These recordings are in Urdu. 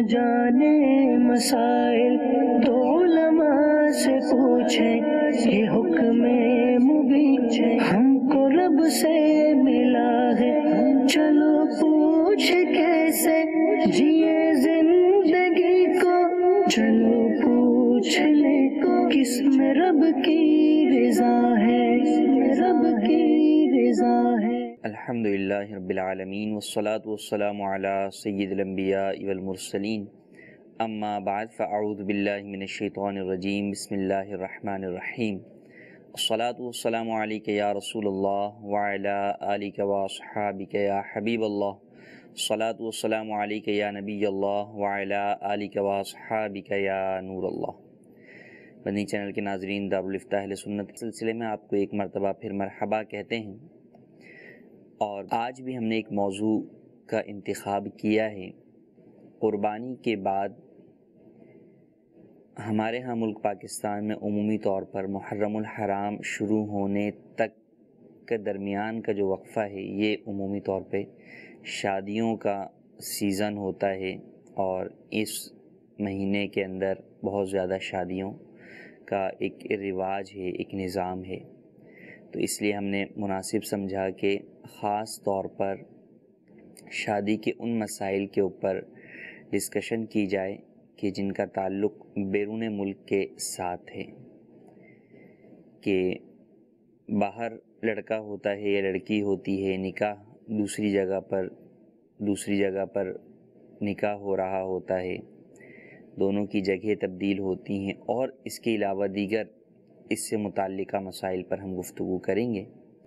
جانے مسائل تو علماء سے پوچھیں، یہ حکم مبین ہم کو رب سے ملا ہے، چلو پوچھ کیسے جیے زندگی کو، چلو پوچھ لے کس میں رب کی رضا ہے، رب کی رضا ہے۔ الحمدللہ رب العالمین والصلاة والسلام علی سید الانبیاء والمرسلین، اما بعد فاعوذ باللہ من الشیطان الرجیم، بسم اللہ الرحمن الرحیم، الصلاة والسلام علیک یا رسول اللہ وعلی آلک واصحابک یا حبیب اللہ، الصلاة والسلام علیک یا نبی اللہ وعلی آلک واصحابک یا نور اللہ۔ مدنی چینل کے ناظرین، دارالفتاح اہل سنت کے سلسلے میں آپ کو ایک مرتبہ پھر مرحبا کہتے ہیں، اور آج بھی ہم نے ایک موضوع کا انتخاب کیا ہے۔ قربانی کے بعد ہمارے ہاں ملک پاکستان میں عمومی طور پر محرم الحرام شروع ہونے تک کے درمیان کا جو وقفہ ہے، یہ عمومی طور پہ شادیوں کا سیزن ہوتا ہے، اور اس مہینے کے اندر بہت زیادہ شادیوں کا ایک رواج ہے، ایک نظام ہے۔ تو اس لیے ہم نے مناسب سمجھا کہ خاص طور پر شادی کے ان مسائل کے اوپر ڈسکشن کی جائے کہ جن کا تعلق بیرون ملک کے ساتھ ہے، کہ باہر لڑکا ہوتا ہے یا لڑکی ہوتی ہے، نکاح دوسری جگہ پر نکاح ہو رہا ہوتا ہے، دونوں کی جگہ تبدیل ہوتی ہیں، اور اس کے علاوہ دیگر اس سے متعلقہ مسائل پر ہم گفتگو کریں گے۔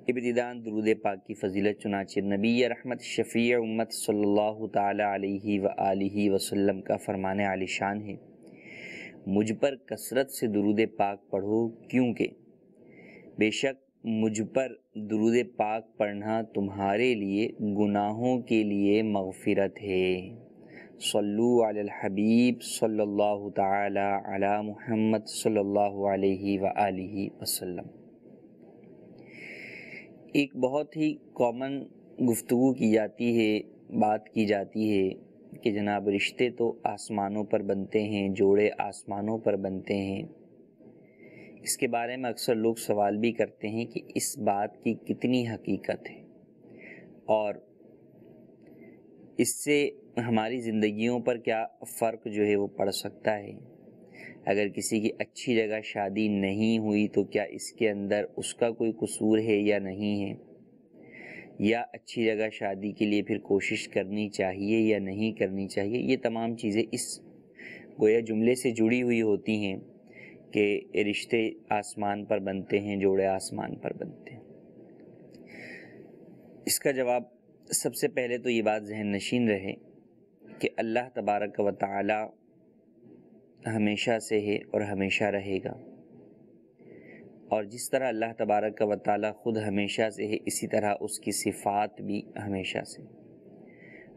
ابتداءً درود پاک کی فضیلت، چنانچہ نبی رحمت شفیع امت صلی اللہ تعالی علیہ وآلہ وسلم کا فرمان عالی شان ہے، مجھ پر کثرت سے درود پاک پڑھو، کیونکہ بے شک مجھ پر درود پاک پڑھنا تمہارے لیے گناہوں کے لیے مغفرت ہے۔ صلو علی الحبیب صلی اللہ تعالی علی محمد صلی اللہ علیہ وآلہ وسلم۔ ایک بہت ہی کامن گفتگو کی جاتی ہے، بات کی جاتی ہے کہ جناب رشتے تو آسمانوں پر بنتے ہیں، جوڑے آسمانوں پر بنتے ہیں۔ اس کے بارے میں اکثر لوگ سوال بھی کرتے ہیں کہ اس بات کی کتنی حقیقت ہے، اور اس سے ہماری زندگیوں پر کیا فرق جو ہے وہ پڑ سکتا ہے۔ اگر کسی کی اچھی جگہ شادی نہیں ہوئی تو کیا اس کے اندر اس کا کوئی قصور ہے یا نہیں ہے، یا اچھی جگہ شادی کے لیے پھر کوشش کرنی چاہیے یا نہیں کرنی چاہیے۔ یہ تمام چیزیں اس گویا جملے سے جڑی ہوئی ہوتی ہیں کہ رشتے آسمان پر بنتے ہیں، جوڑے آسمان پر بنتے ہیں۔ اس کا جواب سب سے پہلے تو یہ بات ذہن نشین رہے کہ اللہ تبارک و تعالی ہمیشہ سے ہے اور ہمیشہ رہے گا، اور جس طرح اللہ تبارک و تعالی خود ہمیشہ سے ہے، اسی طرح اس کی صفات بھی ہمیشہ سے۔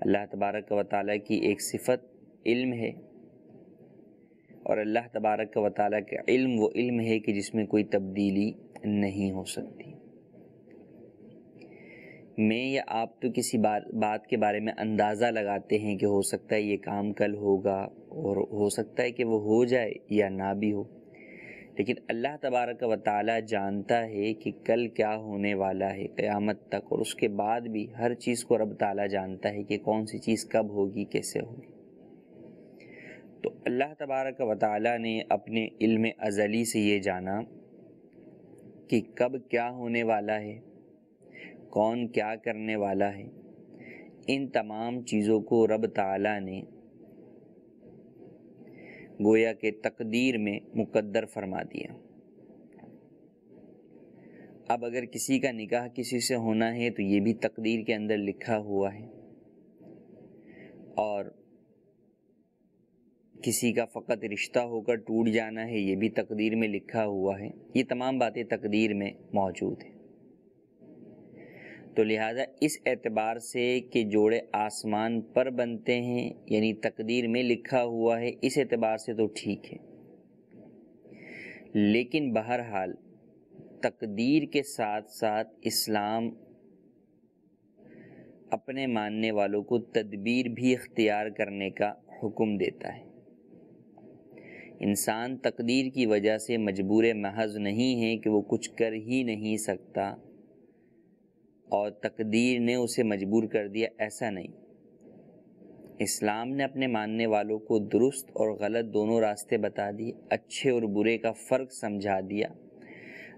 اللہ تبارک و تعالی کی ایک صفت علم ہے، اور اللہ تبارک و تعالی کا علم وہ علم ہے کہ جس میں کوئی تبدیلی نہیں ہو سکتی۔ میں یا آپ تو کسی بات کے بارے میں اندازہ لگاتے ہیں کہ ہو سکتا ہے یہ کام کل ہوگا، اور ہو سکتا ہے کہ وہ ہو جائے یا نہ بھی ہو، لیکن اللہ تبارک و تعالی جانتا ہے کہ کل کیا ہونے والا ہے قیامت تک، اور اس کے بعد بھی ہر چیز کو رب تعالی جانتا ہے کہ کون سی چیز کب ہوگی، کیسے ہوگی۔ تو اللہ تبارک و تعالی نے اپنے علم ازلی سے یہ جانا کہ کب کیا ہونے والا ہے، کون کیا کرنے والا ہے۔ ان تمام چیزوں کو رب تعالی نے گویا کہ تقدیر میں مقدر فرما دیا۔ اب اگر کسی کا نکاح کسی سے ہونا ہے تو یہ بھی تقدیر کے اندر لکھا ہوا ہے، اور کسی کا فقط رشتہ ہو کر ٹوٹ جانا ہے، یہ بھی تقدیر میں لکھا ہوا ہے۔ یہ تمام باتیں تقدیر میں موجود ہیں۔ تو لہٰذا اس اعتبار سے کہ جوڑے آسمان پر بنتے ہیں، یعنی تقدیر میں لکھا ہوا ہے، اس اعتبار سے تو ٹھیک ہے، لیکن بہرحال تقدیر کے ساتھ ساتھ اسلام اپنے ماننے والوں کو تدبیر بھی اختیار کرنے کا حکم دیتا ہے۔ انسان تقدیر کی وجہ سے مجبور محض نہیں ہے کہ وہ کچھ کر ہی نہیں سکتا اور تقدیر نے اسے مجبور کر دیا، ایسا نہیں۔ اسلام نے اپنے ماننے والوں کو درست اور غلط دونوں راستے بتا دیے، اچھے اور برے کا فرق سمجھا دیا۔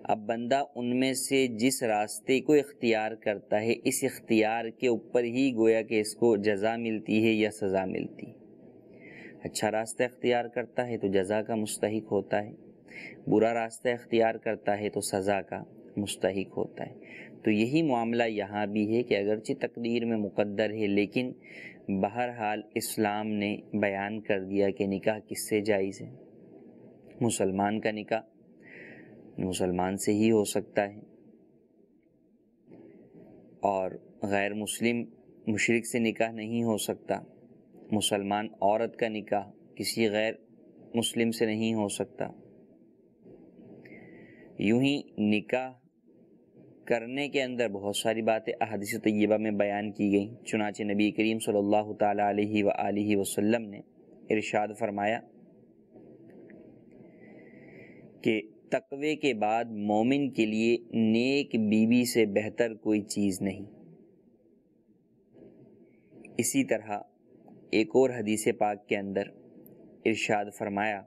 اب بندہ ان میں سے جس راستے کو اختیار کرتا ہے، اس اختیار کے اوپر ہی گویا کہ اس کو جزا ملتی ہے یا سزا ملتی ہے۔ اچھا راستہ اختیار کرتا ہے تو جزا کا مستحق ہوتا ہے، برا راستہ اختیار کرتا ہے تو سزا کا مستحق ہوتا ہے۔ تو یہی معاملہ یہاں بھی ہے کہ اگرچہ تقدیر میں مقدر ہے، لیکن بہرحال اسلام نے بیان کر دیا کہ نکاح کس سے جائز ہے۔ مسلمان کا نکاح مسلمان سے ہی ہو سکتا ہے، اور غیر مسلم مشرک سے نکاح نہیں ہو سکتا۔ مسلمان عورت کا نکاح کسی غیر مسلم سے نہیں ہو سکتا۔ یوں ہی نکاح کرنے کے اندر بہت ساری باتیں احادیث طیبہ میں بیان کی گئیں۔ چنانچہ نبی کریم صلی اللہ تعالیٰ علیہ وآلہ وسلم نے ارشاد فرمایا کہ تقوی کے بعد مومن کے لیے نیک بیوی سے بہتر کوئی چیز نہیں۔ اسی طرح ایک اور حدیث پاک کے اندر ارشاد فرمایا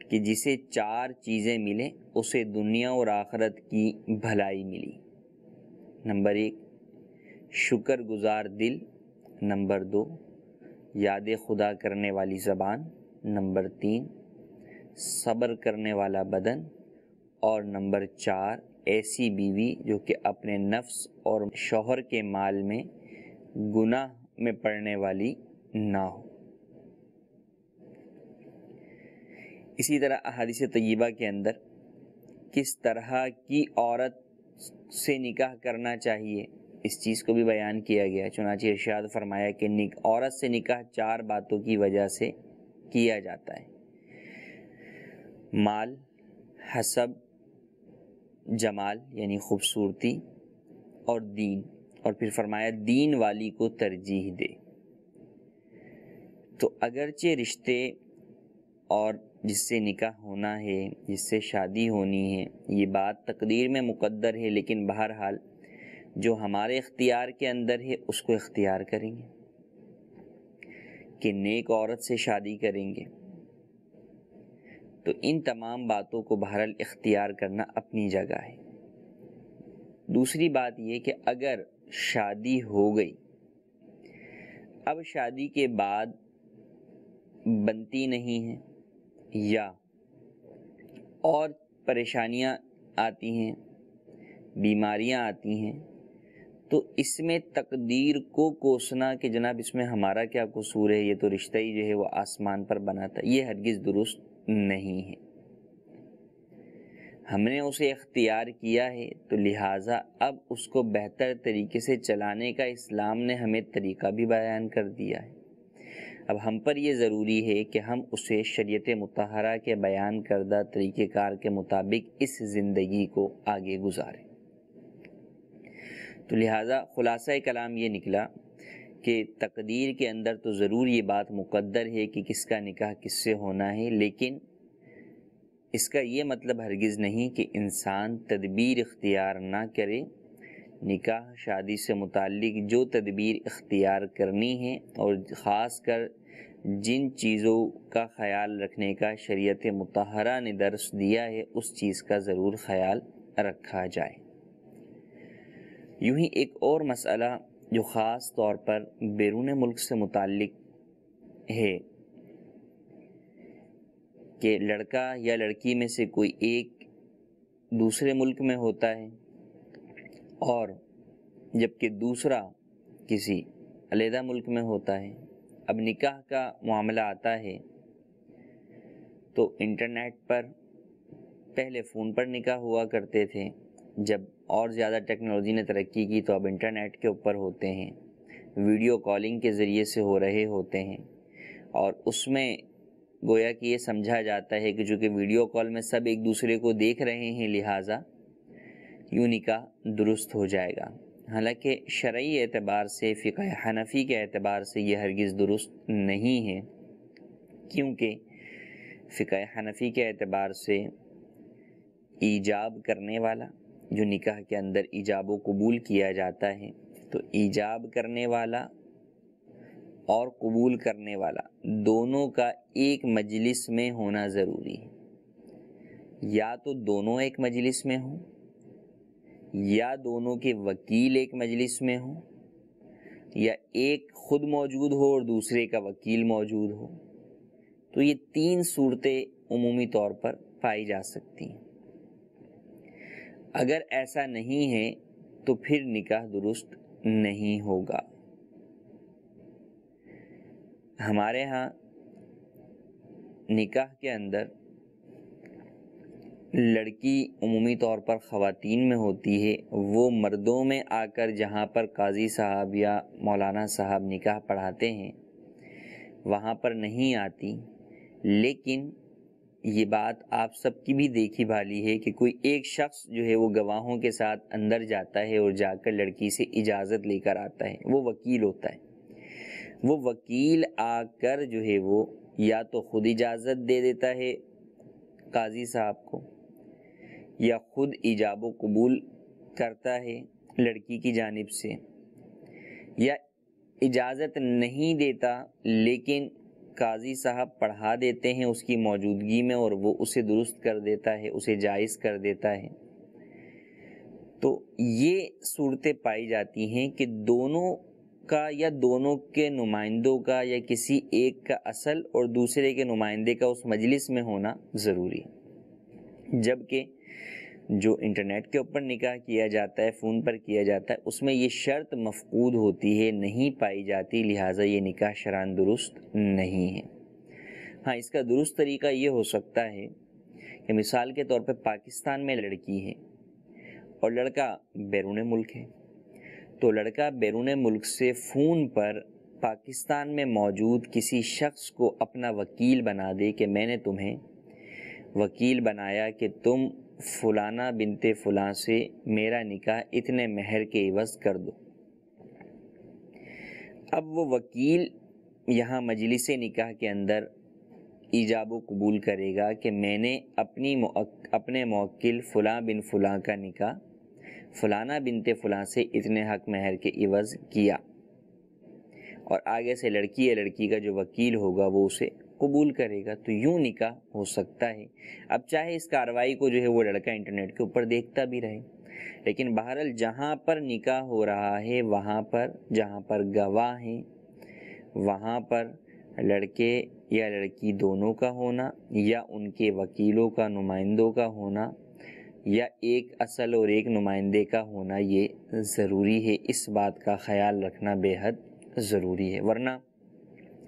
کہ جسے 4 چیزیں ملیں اسے دنیا اور آخرت کی بھلائی ملی۔ نمبر 1 شکر گزار دل، نمبر 2 یاد خدا کرنے والی زبان، نمبر 3 صبر کرنے والا بدن، اور نمبر 4 ایسی بیوی جو کہ اپنے نفس اور شوہر کے مال میں گناہ میں پڑنے والی نہ ہو۔ اسی طرح احادیث طیبہ کے اندر کس طرح کی عورت سے نکاح کرنا چاہیے اس چیز کو بھی بیان کیا گیا۔ چنانچہ ارشاد فرمایا کہ عورت سے نکاح 4 باتوں کی وجہ سے کیا جاتا ہے: مال، حسب، جمال یعنی خوبصورتی، اور دین، اور پھر فرمایا دین والی کو ترجیح دے۔ تو اگرچہ رشتے اور جس سے نکاح ہونا ہے، جس سے شادی ہونی ہے، یہ بات تقدیر میں مقدر ہے، لیکن بہرحال جو ہمارے اختیار کے اندر ہے اس کو اختیار کریں گے کہ نیک عورت سے شادی کریں گے۔ تو ان تمام باتوں کو بہرحال اختیار کرنا اپنی جگہ ہے۔ دوسری بات یہ کہ اگر شادی ہو گئی، اب شادی کے بعد بنتی نہیں ہے یا اور پریشانیاں آتی ہیں، بیماریاں آتی ہیں، تو اس میں تقدیر کو کوسنا کہ جناب اس میں ہمارا کیا قصور ہے، یہ تو رشتہ ہی جو ہے وہ آسمان پر بنا تھا، یہ ہرگز درست نہیں ہے۔ ہم نے اسے اختیار کیا ہے تو لہٰذا اب اس کو بہتر طریقے سے چلانے کا اسلام نے ہمیں طریقہ بھی بیان کر دیا ہے۔ اب ہم پر یہ ضروری ہے کہ ہم اسے شریعت مطہرہ کے بیان کردہ طریقہ کار کے مطابق اس زندگی کو آگے گزاریں۔ تو لہٰذا خلاصہ کلام یہ نکلا کہ تقدیر کے اندر تو ضرور یہ بات مقدر ہے کہ کس کا نکاح کس سے ہونا ہے، لیکن اس کا یہ مطلب ہرگز نہیں کہ انسان تدبیر اختیار نہ کرے۔ نکاح شادی سے متعلق جو تدبیر اختیار کرنی ہے اور خاص کر جن چیزوں کا خیال رکھنے کا شریعت مطہرہ نے درس دیا ہے اس چیز کا ضرور خیال رکھا جائے۔ یوں ہی ایک اور مسئلہ جو خاص طور پر بیرون ملک سے متعلق ہے کہ لڑکا یا لڑکی میں سے کوئی ایک دوسرے ملک میں ہوتا ہے اور جبکہ دوسرا کسی علیحدہ ملک میں ہوتا ہے۔ اب نکاح کا معاملہ آتا ہے تو انٹرنیٹ پر، پہلے فون پر نکاح ہوا کرتے تھے، جب اور زیادہ ٹیکنالوجی نے ترقی کی تو اب انٹرنیٹ کے اوپر ہوتے ہیں، ویڈیو کالنگ کے ذریعے سے ہو رہے ہوتے ہیں، اور اس میں گویا کہ یہ سمجھا جاتا ہے کہ چونکہ ویڈیو کال میں سب ایک دوسرے کو دیکھ رہے ہیں لہٰذا یوں نکاح درست ہو جائے گا۔ حالانکہ شرعی اعتبار سے، فقہ حنفی کے اعتبار سے یہ ہرگز درست نہیں ہے، کیونکہ فقہ حنفی کے اعتبار سے ایجاب کرنے والا، جو نکاح کے اندر ایجاب و قبول کیا جاتا ہے، تو ایجاب کرنے والا اور قبول کرنے والا دونوں کا ایک مجلس میں ہونا ضروری ہے۔ یا تو دونوں ایک مجلس میں ہوں، یا دونوں کے وکیل ایک مجلس میں ہوں، یا ایک خود موجود ہو اور دوسرے کا وکیل موجود ہو۔ تو یہ تین صورتیں عمومی طور پر پائی جا سکتی ہیں۔ اگر ایسا نہیں ہے تو پھر نکاح درست نہیں ہوگا۔ ہمارے ہاں نکاح کے اندر لڑکی عمومی طور پر خواتین میں ہوتی ہے، وہ مردوں میں آ کر جہاں پر قاضی صاحب یا مولانا صاحب نکاح پڑھاتے ہیں وہاں پر نہیں آتی، لیکن یہ بات آپ سب کی بھی دیکھی بھالی ہے کہ کوئی ایک شخص جو ہے وہ گواہوں کے ساتھ اندر جاتا ہے اور جا کر لڑکی سے اجازت لے کر آتا ہے، وہ وکیل ہوتا ہے۔ وہ وکیل آ کر جو ہے وہ یا تو خود اجازت دے دیتا ہے قاضی صاحب کو، یا خود ایجاب و قبول کرتا ہے لڑکی کی جانب سے، یا اجازت نہیں دیتا لیکن قاضی صاحب پڑھا دیتے ہیں اس کی موجودگی میں اور وہ اسے درست کر دیتا ہے، اسے جائز کر دیتا ہے۔ تو یہ صورتیں پائی جاتی ہیں کہ دونوں کا یا دونوں کے نمائندوں کا یا کسی ایک کا اصل اور دوسرے کے نمائندے کا اس مجلس میں ہونا ضروری ہے۔ جبکہ جو انٹرنیٹ کے اوپر نکاح کیا جاتا ہے، فون پر کیا جاتا ہے، اس میں یہ شرط مفقود ہوتی ہے، نہیں پائی جاتی، لہٰذا یہ نکاح شرعاً درست نہیں ہے۔ ہاں، اس کا درست طریقہ یہ ہو سکتا ہے کہ مثال کے طور پہ پاکستان میں لڑکی ہے اور لڑکا بیرون ملک ہے، تو لڑکا بیرون ملک سے فون پر پاکستان میں موجود کسی شخص کو اپنا وکیل بنا دے کہ میں نے تمہیں وکیل بنایا کہ تم فلانا بنت فلاں سے میرا نکاح اتنے مہر کے عوض کر دو۔ اب وہ وکیل یہاں مجلس نکاح کے اندر ایجاب و قبول کرے گا کہ میں نے اپنے موکل فلاں بن فلاں کا نکاح فلانا بنت فلاں سے اتنے حق مہر کے عوض کیا، اور آگے سے لڑکی یا لڑکی کا جو وکیل ہوگا وہ اسے قبول کرے گا، تو یوں نکاح ہو سکتا ہے۔ اب چاہے اس کارروائی کو جو ہے وہ لڑکا انٹرنیٹ کے اوپر دیکھتا بھی رہے، لیکن بہرحال جہاں پر نکاح ہو رہا ہے وہاں پر جہاں پر گواہ ہیں وہاں پر لڑکے یا لڑکی دونوں کا ہونا یا ان کے وکیلوں کا، نمائندوں کا ہونا، یا ایک اصل اور ایک نمائندے کا ہونا یہ ضروری ہے۔ اس بات کا خیال رکھنا بے حد ضروری ہے، ورنہ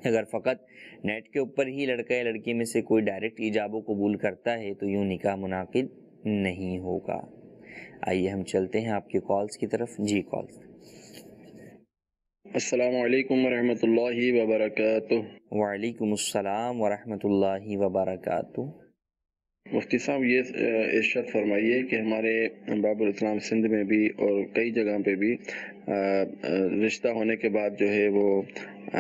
اگر فقط نیٹ کے اوپر ہی لڑکا یا لڑکی میں سے کوئی ڈائریکٹ ایجاب و قبول کرتا ہے تو یوں نکاح منعقد نہیں ہوگا۔ آئیے ہم چلتے ہیں آپ کے کالز کی طرف۔ جی کالز۔ السلام علیکم ورحمۃ اللہ وبرکاتہ۔ وعلیکم السلام ورحمۃ اللہ وبرکاتہ۔ مفتی صاحب، یہ ارشاد فرمائیے کہ ہمارے باب الاسلام سندھ میں بھی اور کئی جگہ پہ بھی رشتہ ہونے کے بعد جو ہے وہ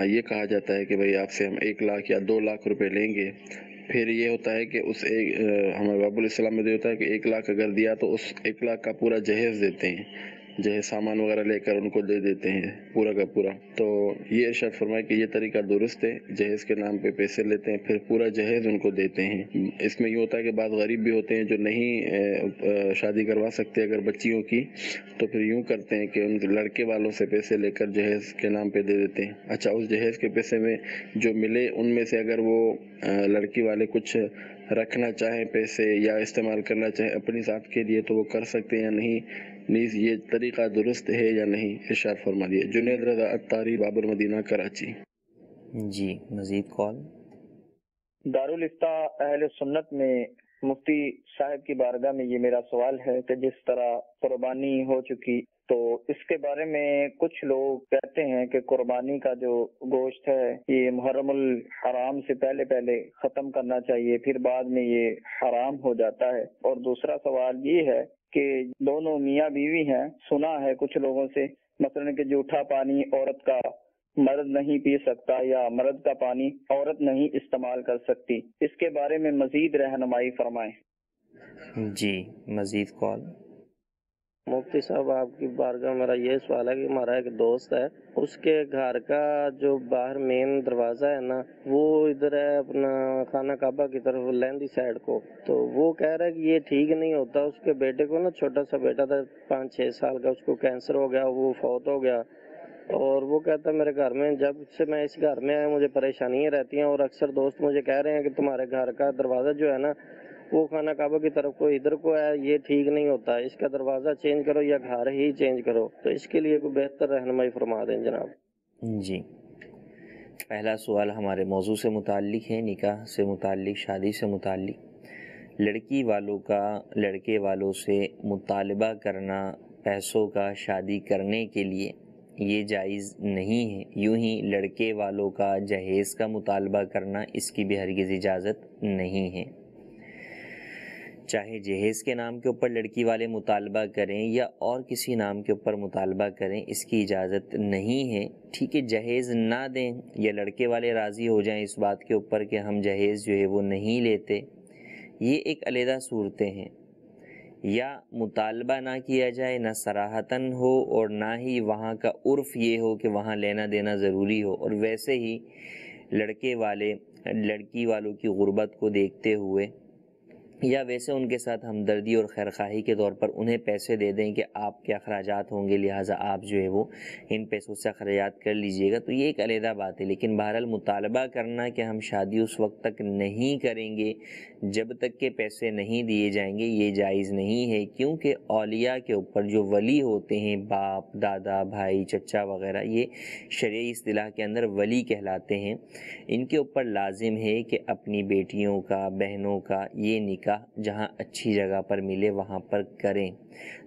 یہ کہا جاتا ہے کہ بھئی آپ سے ہم 1 لاکھ یا 2 لاکھ روپے لیں گے۔ پھر یہ ہوتا ہے کہ اس ہمارے باب الاسلام میں یہ ہوتا ہے کہ 1 لاکھ اگر دیا تو اس 1 لاکھ کا پورا جہیز دیتے ہیں، جہیز سامان وغیرہ لے کر ان کو دے دیتے ہیں پورا کا پورا۔ تو یہ ارشاد فرمائے کہ یہ طریقہ درست ہے، جہیز کے نام پہ پیسے لیتے ہیں پھر پورا جہیز ان کو دیتے ہیں۔ اس میں یہ ہوتا ہے کہ بعض غریب بھی ہوتے ہیں جو نہیں شادی کروا سکتے اگر بچیوں کی، تو پھر یوں کرتے ہیں کہ ان لڑکے والوں سے پیسے لے کر جہیز کے نام پہ دے دیتے ہیں۔ اچھا، اس جہیز کے پیسے میں جو ملے ان میں سے اگر وہ لڑکی والے کچھ رکھنا چاہیں پیسے یا استعمال کرنا چاہیں اپنی ذات کے لیے تو وہ کر سکتے ہیں یا نہیں؟ نیز یہ طریقہ درست ہے یا نہیں؟ ارشاد فرما دیے۔ جنید رضا اتاری، باب المدینہ، کراچی۔ جی مزید کال۔ دارالفتہ اہل سنت میں مفتی صاحب کی بارگاہ میں یہ میرا سوال ہے کہ جس طرح قربانی ہو چکی تو اس کے بارے میں کچھ لوگ کہتے ہیں کہ قربانی کا جو گوشت ہے یہ محرم الحرام سے پہلے ختم کرنا چاہیے، پھر بعد میں یہ حرام ہو جاتا ہے۔ اور دوسرا سوال یہ ہے کہ دونوں میاں بیوی ہیں، سنا ہے کچھ لوگوں سے مثلا کہ جھوٹا پانی عورت کا مرد نہیں پی سکتا یا مرد کا پانی عورت نہیں استعمال کر سکتی، اس کے بارے میں مزید رہنمائی فرمائیں۔ جی مزید کال۔ مفتی صاحب آپ کی بارگاہ میرا یہ سوال ہے کہ ہمارا ایک دوست ہے، اس کے گھر کا جو باہر مین دروازہ ہے نا وہ ادھر ہے اپنا خانہ کعبہ کی طرف لہندی سائڈ کو، تو وہ کہہ رہا ہے کہ یہ ٹھیک نہیں ہوتا۔ اس کے بیٹے کو نا چھوٹا سا بیٹا تھا 5-6 سال کا، اس کو کینسر ہو گیا، وہ فوت ہو گیا، اور وہ کہتا ہے میرے گھر میں جب سے میں اس گھر میں آیا مجھے پریشانیاں رہتی ہیں، اور اکثر دوست مجھے کہہ رہے ہیں کہ تمہارے گھر کا دروازہ جو ہے نا وہ خانہ کعبہ کی طرف کو ادھر کو ہے، یہ ٹھیک نہیں ہوتا، اس کا دروازہ چینج کرو یا گھر ہی چینج کرو، تو اس کے لیے کوئی بہتر رہنمائی فرما دیں جناب۔ جی پہلا سوال ہمارے موضوع سے متعلق ہے، نکاح سے متعلق، شادی سے متعلق۔ لڑکی والوں کا لڑکے والوں سے مطالبہ کرنا پیسوں کا شادی کرنے کے لیے یہ جائز نہیں ہے، یوں ہی لڑکے والوں کا جہیز کا مطالبہ کرنا اس کی بھی ہرگز اجازت نہیں ہے۔ چاہے جہیز کے نام کے اوپر لڑکی والے مطالبہ کریں یا اور کسی نام کے اوپر مطالبہ کریں، اس کی اجازت نہیں ہے۔ ٹھیک ہے جہیز نہ دیں یا لڑکے والے راضی ہو جائیں اس بات کے اوپر کہ ہم جہیز جو ہے وہ نہیں لیتے، یہ ایک علیحدہ صورتیں ہیں۔ یا مطالبہ نہ کیا جائے، نہ صراحتاً ہو اور نہ ہی وہاں کا عرف یہ ہو کہ وہاں لینا دینا ضروری ہو، اور ویسے ہی لڑکے والے لڑکی والوں کی غربت کو دیکھتے ہوئے یا ویسے ان کے ساتھ ہمدردی اور خیرخواہی کے طور پر انہیں پیسے دے دیں کہ آپ کے اخراجات ہوں گے لہٰذا آپ جو ہے وہ ان پیسوں سے اخراجات کر لیجئے گا، تو یہ ایک علیحدہ بات ہے۔ لیکن بہرحال مطالبہ کرنا کہ ہم شادی اس وقت تک نہیں کریں گے جب تک کہ پیسے نہیں دیے جائیں گے، یہ جائز نہیں ہے، کیونکہ اولیاء کے اوپر جو ولی ہوتے ہیں، باپ، دادا، بھائی، چچا وغیرہ، یہ شرعی اصطلاح کے اندر ولی کہلاتے ہیں، ان کے اوپر لازم ہے کہ اپنی بیٹیوں کا، بہنوں کا یہ نکاح جہاں اچھی جگہ پر ملے وہاں پر کریں،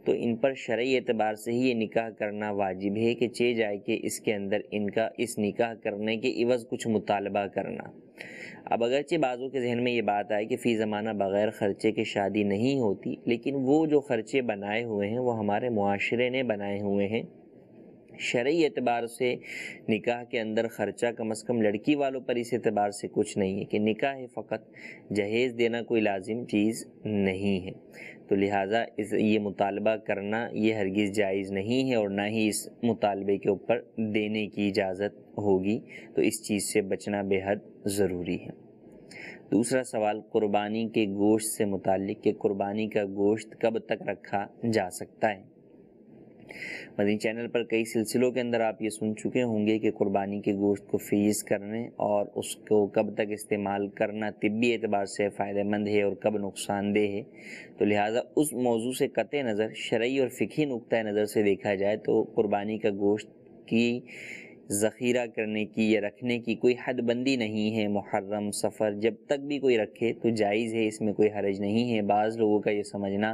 تو ان پر شرعی اعتبار سے ہی یہ نکاح کرنا واجب ہے کہ چہ جائے کہ اس کے اندر ان کا اس نکاح کرنے کے عوض کچھ مطالبہ کرنا۔ اب اگرچہ بعضوں کے ذہن میں یہ بات آئے کہ فی زمانہ بغیر خرچے کے شادی نہیں ہوتی، لیکن وہ جو خرچے بنائے ہوئے ہیں وہ ہمارے معاشرے نے بنائے ہوئے ہیں۔ شرعی اعتبار سے نکاح کے اندر خرچہ کم از کم لڑکی والوں پر اس اعتبار سے کچھ نہیں ہے کہ نکاح ہے، فقط جہیز دینا کوئی لازم چیز نہیں ہے، تو لہٰذا یہ مطالبہ کرنا یہ ہرگز جائز نہیں ہے، اور نہ ہی اس مطالبے کے اوپر دینے کی اجازت ہوگی، تو اس چیز سے بچنا بے حد ضروری ہے۔ دوسرا سوال قربانی کے گوشت سے متعلق کہ قربانی کا گوشت کب تک رکھا جا سکتا ہے۔ مدنی چینل پر کئی سلسلوں کے اندر آپ یہ سن چکے ہوں گے کہ قربانی کے گوشت کو فریز کرنے اور اس کو کب تک استعمال کرنا طبی اعتبار سے فائدہ مند ہے اور کب نقصان دہ ہے، تو لہٰذا اس موضوع سے قطع نظر شرعی اور فقہی نقطہ نظر سے دیکھا جائے تو قربانی کا گوشت کی ذخیرہ کرنے کی یا رکھنے کی کوئی حد بندی نہیں ہے۔ محرم، سفر، جب تک بھی کوئی رکھے تو جائز ہے، اس میں کوئی حرج نہیں ہے۔ بعض لوگوں کا یہ سمجھنا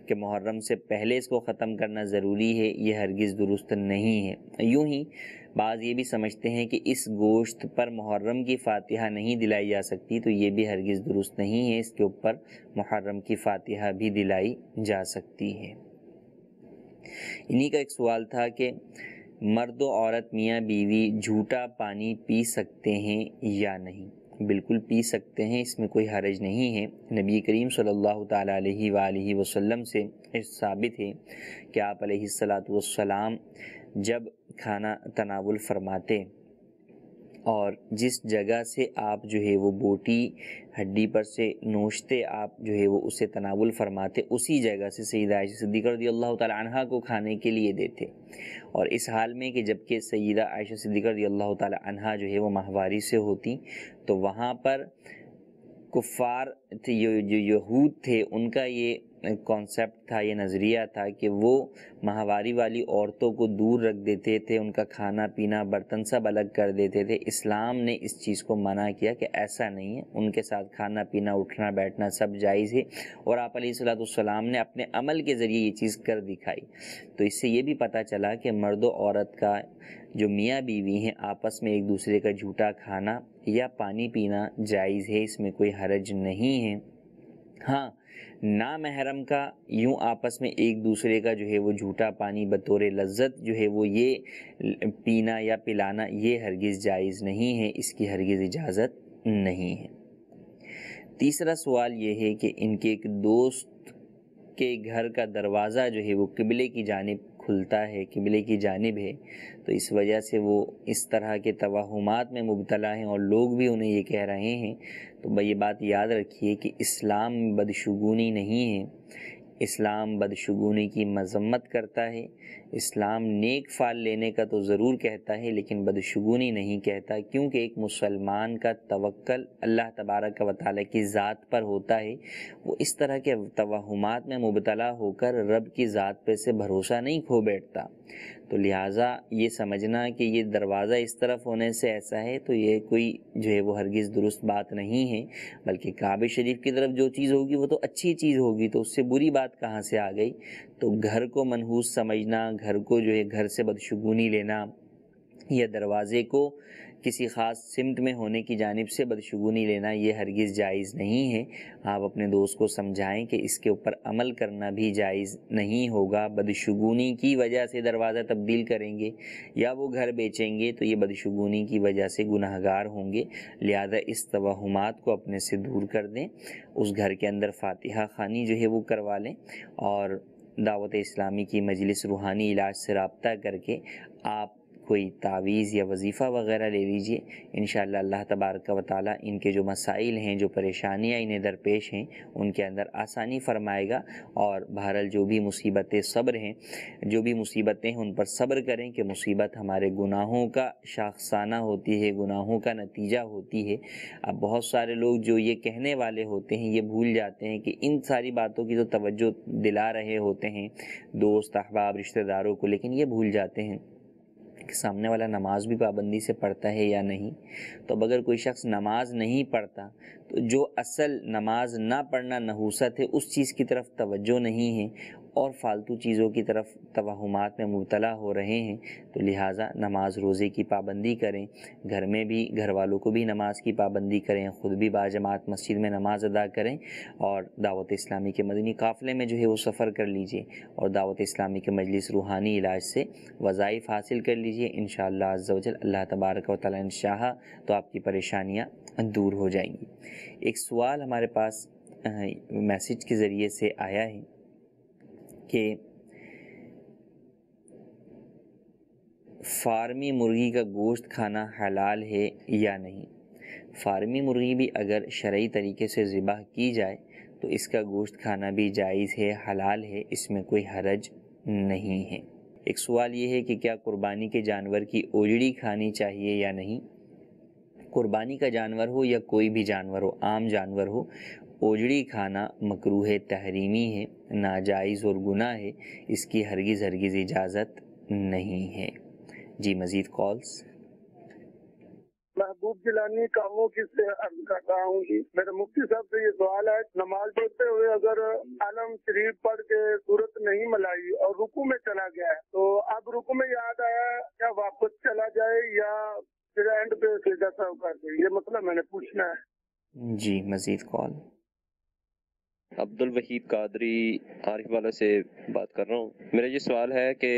کہ محرم سے پہلے اس کو ختم کرنا ضروری ہے، یہ ہرگز درست نہیں ہے۔ یوں ہی بعض یہ بھی سمجھتے ہیں کہ اس گوشت پر محرم کی فاتحہ نہیں دلائی جا سکتی، تو یہ بھی ہرگز درست نہیں ہے، اس کے اوپر محرم کی فاتحہ بھی دلائی جا سکتی ہے۔ انہی کا ایک سوال تھا کہ مرد و عورت میاں بیوی جھوٹا پانی پی سکتے ہیں یا نہیں؟ بالکل پی سکتے ہیں، اس میں کوئی حرج نہیں ہے۔ نبی کریم صلی اللہ تعالیٰ علیہ وآلہ وسلم سے ثابت ہے کہ آپ علیہ الصلاۃ والسلام جب کھانا تناول فرماتے اور جس جگہ سے آپ جو ہے وہ بوٹی ہڈی پر سے نوچتے، آپ جو ہے وہ اسے تناول فرماتے، اسی جگہ سے سیدہ عائشہ صدیقہ رضی اللہ تعالی عنہا کو کھانے کے لیے دیتے، اور اس حال میں کہ جبکہ سیدہ عائشہ صدیقہ رضی اللہ تعالی عنہا جو ہے وہ ماہواری سے ہوتی، تو وہاں پر کفار تھے، جو یہود تھے، ان کا یہ کانسیپٹ تھا، یہ نظریہ تھا کہ وہ ماہواری والی عورتوں کو دور رکھ دیتے تھے، ان کا کھانا پینا برتن سب الگ کر دیتے تھے۔ اسلام نے اس چیز کو منع کیا کہ ایسا نہیں ہے، ان کے ساتھ کھانا پینا، اٹھنا بیٹھنا سب جائز ہے، اور آپ علیہ الصلوۃ والسلام نے اپنے عمل کے ذریعے یہ چیز کر دکھائی۔ تو اس سے یہ بھی پتہ چلا کہ مرد و عورت کا جو میاں بیوی ہیں آپس میں ایک دوسرے کا جھوٹا کھانا یا پانی پینا جائز ہے، اس میں کوئی حرج نہیں ہے۔ ہاں، نامحرم کا یوں آپس میں ایک دوسرے کا جو ہے وہ جھوٹا پانی بطور لذت جو ہے وہ یہ پینا یا پلانا یہ ہرگز جائز نہیں ہے، اس کی ہرگز اجازت نہیں ہے۔ تیسرا سوال یہ ہے کہ ان کے ایک دوست کے گھر کا دروازہ جو ہے وہ قبلے کی جانب کھلتا ہے، قبلے کی جانب ہے، تو اس وجہ سے وہ اس طرح کے توہمات میں مبتلا ہیں اور لوگ بھی انہیں یہ کہہ رہے ہیں۔ تو یہ بات یاد رکھیے کہ اسلام بدشگونی نہیں ہے، اسلام بدشگونی کی مذمت کرتا ہے، اسلام نیک فعل لینے کا تو ضرور کہتا ہے لیکن بدشگونی نہیں کہتا، کیونکہ ایک مسلمان کا توکل اللہ تبارک و تعالیٰ کی ذات پر ہوتا ہے، وہ اس طرح کے توہمات میں مبتلا ہو کر رب کی ذات پہ سے بھروسہ نہیں کھو بیٹھتا۔ تو لہٰذا یہ سمجھنا کہ یہ دروازہ اس طرف ہونے سے ایسا ہے تو یہ کوئی جو ہے وہ ہرگز درست بات نہیں ہے، بلکہ کعبہ شریف کی طرف جو چیز ہوگی وہ تو اچھی چیز ہوگی، تو اس سے بری بات کہاں سے آ گئی؟ تو گھر کو منحوس سمجھنا، گھر کو جو ہے گھر سے بدشگونی لینا یا دروازے کو کسی خاص سمت میں ہونے کی جانب سے بدشگونی لینا یہ ہرگز جائز نہیں ہے۔ آپ اپنے دوست کو سمجھائیں کہ اس کے اوپر عمل کرنا بھی جائز نہیں ہوگا۔ بدشگونی کی وجہ سے دروازہ تبدیل کریں گے یا وہ گھر بیچیں گے تو یہ بدشگونی کی وجہ سے گناہگار ہوں گے، لہذا اس توہمات کو اپنے سے دور کر دیں، اس گھر کے اندر فاتحہ خوانی جو ہے وہ کروا لیں اور دعوت اسلامی کی مجلس روحانی علاج سے رابطہ کر کے آپ کوئی تعویذ یا وظیفہ وغیرہ لے لیجئے۔ انشاءاللہ اللہ تبارک و تعالیٰ ان کے جو مسائل ہیں، جو پریشانیاں انہیں درپیش ہیں، ان کے اندر آسانی فرمائے گا، اور بہرحال جو بھی مصیبتیں صبر ہیں، جو بھی مصیبتیں ہیں ان پر صبر کریں کہ مصیبت ہمارے گناہوں کا شاخسانہ ہوتی ہے، گناہوں کا نتیجہ ہوتی ہے۔ اب بہت سارے لوگ جو یہ کہنے والے ہوتے ہیں یہ بھول جاتے ہیں کہ ان ساری باتوں کی تو توجہ دلا رہے ہوتے ہیں دوست احباب رشتہ داروں کو، لیکن یہ بھول جاتے ہیں کہ سامنے والا نماز بھی پابندی سے پڑھتا ہے یا نہیں۔ تو اب اگر کوئی شخص نماز نہیں پڑھتا تو جو اصل نماز نہ پڑھنا نحوست ہے اس چیز کی طرف توجہ نہیں ہے اور فالتو چیزوں کی طرف توہمات میں مبتلا ہو رہے ہیں، تو لہٰذا نماز روزے کی پابندی کریں، گھر میں بھی گھر والوں کو بھی نماز کی پابندی کریں، خود بھی باجماعت مسجد میں نماز ادا کریں، اور دعوت اسلامی کے مدنی قافلے میں جو ہے وہ سفر کر لیجئے اور دعوت اسلامی کے مجلس روحانی علاج سے وظائف حاصل کر لیجئے۔ انشاءاللہ عز و جل اللہ تبارک و تعالیٰ نے چاہا تو آپ کی پریشانیاں دور ہو جائیں گی۔ ایک سوال ہمارے پاس میسج کے ذریعے سے آیا ہے کہ فارمی مرغی کا گوشت کھانا حلال ہے یا نہیں۔ فارمی مرغی بھی اگر شرعی طریقے سے ذبح کی جائے تو اس کا گوشت کھانا بھی جائز ہے، حلال ہے، اس میں کوئی حرج نہیں ہے۔ ایک سوال یہ ہے کہ کیا قربانی کے جانور کی اوجڑی کھانی چاہیے یا نہیں۔ قربانی کا جانور ہو یا کوئی بھی جانور ہو، عام جانور ہو، اوجڑی کھانا مکروہ تحریمی ہے، ناجائز اور گناہ ہے، اس کی ہرگز اجازت نہیں ہے۔ جی مزید کالز۔ محبوب جیلانی کاموں کی سے عرض کرتا ہوں جی، میرے مفتی صاحب سے یہ سوال ہے، نماز پڑھتے ہوئے اگر علم شریف پڑھ کے صورت نہیں ملائی اور رکوع میں چلا گیا ہے تو اب رکوع میں یاد آیا کیا واپس چلا جائے یا پھر اینڈ پہ سجدہ سہو کر دے؟ یہ مسئلہ میں نے پوچھنا ہے جی مزید کال۔ عبد الوحید قادری عارف والا سے بات کر رہا ہوں۔ میرا یہ سوال ہے کہ